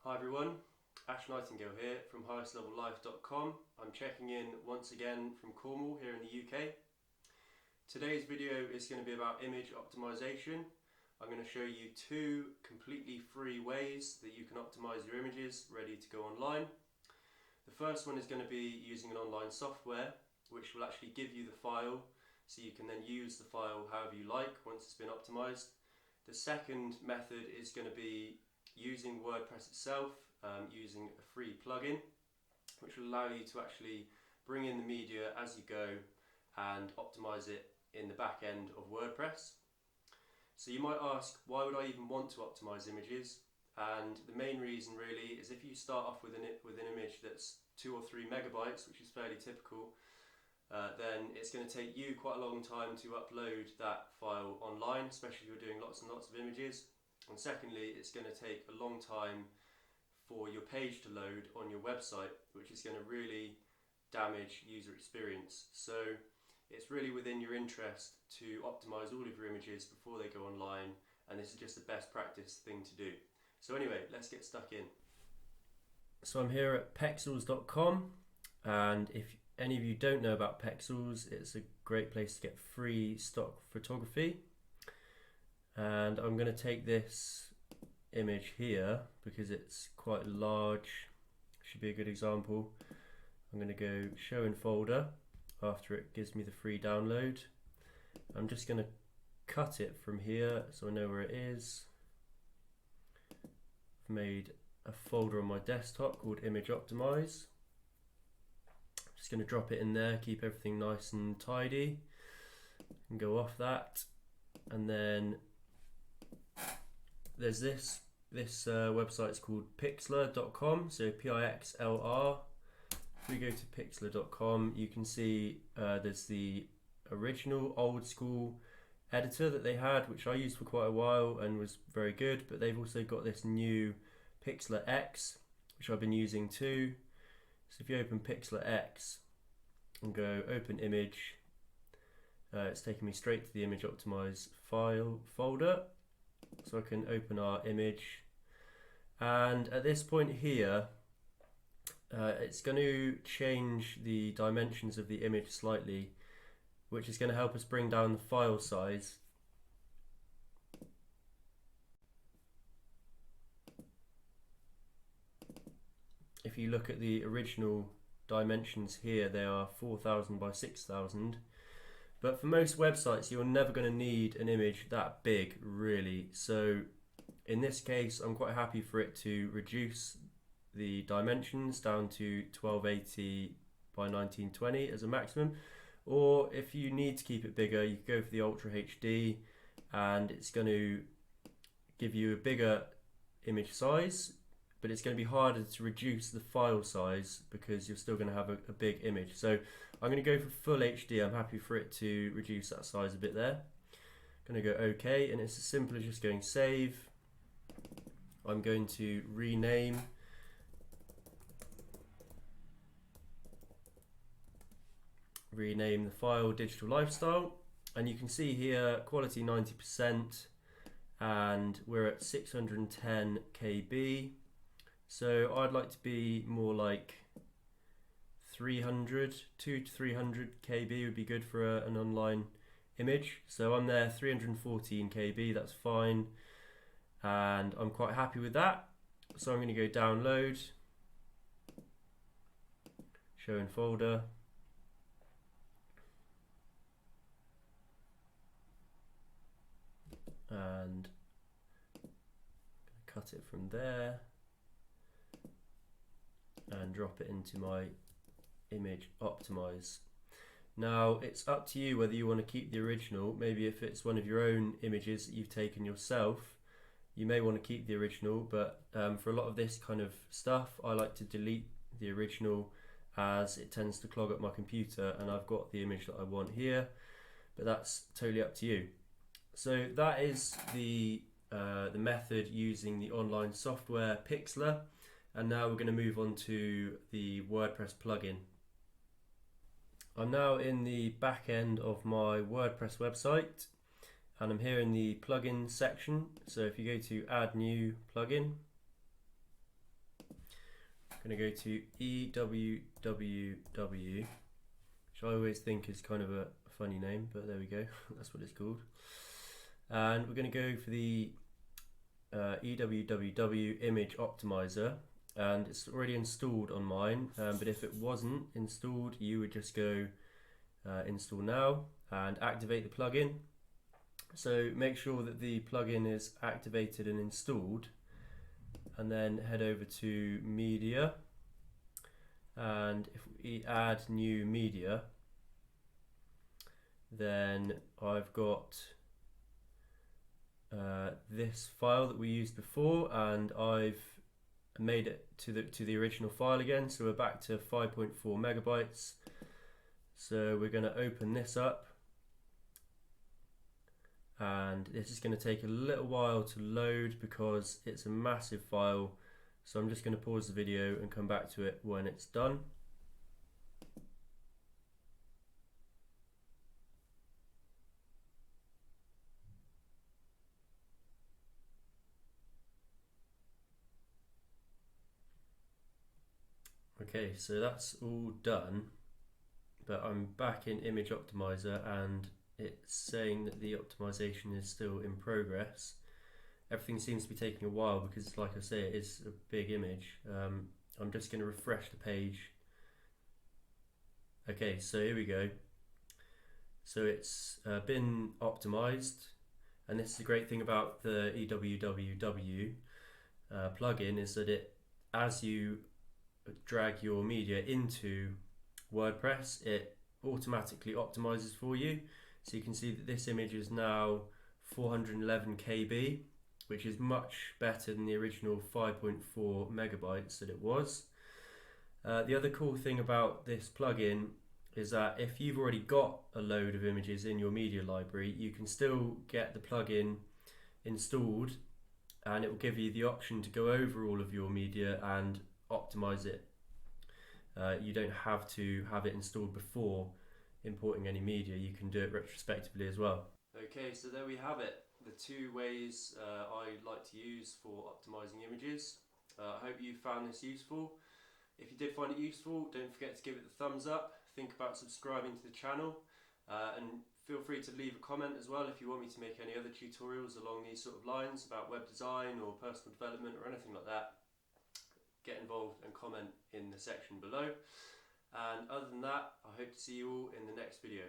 Hi everyone, Ash Nightingale here from highestlevellife.com. I'm checking in once again from Cornwall here in the UK. Today's video is going to be about image optimization. I'm going to show you two completely free ways that you can optimize your images ready to go online. The first one is going to be using an online software which will actually give you the file so you can then use the file however you like once it's been optimized. The second method is going to be using WordPress itself, using a free plugin which will allow you to actually bring in the media as you go and optimize it in the back end of WordPress. So you might ask, why would I even want to optimize images? And the main reason really is if you start off with an image that's 2 or 3 megabytes, which is fairly typical, then it's going to take you quite a long time to upload that file online, especially if you're doing lots and lots of images. And secondly, it's going to take a long time for your page to load on your website, which is going to really damage user experience. So it's really within your interest to optimize all of your images before they go online, and this is just the best practice thing to do. So anyway, let's get stuck in. So I'm here at pexels.com, and if any of you don't know about Pexels, it's a great place to get free stock photography. And I'm going to take this image here because it's quite large, should be a good example. I'm going to go show in folder after it gives me the free download. I'm just going to cut it from here so I know where it is. I've made a folder on my desktop called Image Optimize. I'm just going to drop it in there, keep everything nice and tidy, and go off that. And then there's this website's called Pixlr.com, so Pixlr. If we go to Pixlr.com, you can see there's the original old school editor that they had, which I used for quite a while and was very good, but they've also got this new Pixlr X, which I've been using too. So if you open Pixlr X and go open image, it's taking me straight to the image optimize file folder. So I can open our image, and at this point here it's going to change the dimensions of the image slightly, which is going to help us bring down the file size. If you look at the original dimensions here, they are 4000 by 6000. But for most websites, you're never going to need an image that big, really. So in this case, I'm quite happy for it to reduce the dimensions down to 1280 by 1920 as a maximum. Or if you need to keep it bigger, you can go for the Ultra HD, and it's going to give you a bigger image size, but it's going to be harder to reduce the file size because you're still going to have a big image. So I'm going to go for full HD. I'm happy for it to reduce that size a bit there. I'm going to go OK, and it's as simple as just going save. I'm going to rename the file Digital Lifestyle, and you can see here quality 90%, and we're at 610 KB. So I'd like to be more like 2 to 300 KB would be good for an online image. So I'm there 314 KB, that's fine. And I'm quite happy with that. So I'm going to go download, show in folder. And cut it from there and drop it into my image optimize. Now it's up to you whether you want to keep the original. Maybe if it's one of your own images that you've taken yourself, you may want to keep the original, but for a lot of this kind of stuff, I like to delete the original as it tends to clog up my computer, and I've got the image that I want here, but that's totally up to you. So that is the method using the online software Pixlr. And now we're going to move on to the WordPress plugin. I'm now in the back end of my WordPress website, and I'm here in the plugin section. So if you go to add new plugin, I'm going to go to EWWW, which I always think is kind of a funny name, but there we go. That's what it's called. And we're going to go for the EWWW image optimizer, and it's already installed on mine, but if it wasn't installed, you would just go install now and activate the plugin. So make sure that the plugin is activated and installed, and then head over to media, and if we add new media, then I've got this file that we used before, and I've made it to the original file again, so we're back to 5.4 megabytes. So we're going to open this up, and this is going to take a little while to load because it's a massive file, so I'm just going to pause the video and come back to it when it's done. Okay, so that's all done, but I'm back in Image Optimizer and it's saying that the optimization is still in progress. Everything seems to be taking a while because, like I say, it is a big image. I'm just going to refresh the page. Okay, so here we go. So it's been optimized, and this is the great thing about the EWWW plugin, is that as you drag your media into WordPress, it automatically optimizes for you. So you can see that this image is now 411 KB, which is much better than the original 5.4 megabytes that it was. The other cool thing about this plugin is that if you've already got a load of images in your media library, you can still get the plugin installed, and it will give you the option to go over all of your media and optimize it. You don't have to have it installed before importing any media. You can do it retrospectively as well. Okay, so there we have it, the two ways I like to use for optimizing images. I hope you found this useful. If you did find it useful, don't forget to give it the thumbs up. Think about subscribing to the channel, and feel free to leave a comment as well if you want me to make any other tutorials along these sort of lines about web design or personal development or anything like that. Get involved and comment in the section below. And other than that, I hope to see you all in the next video.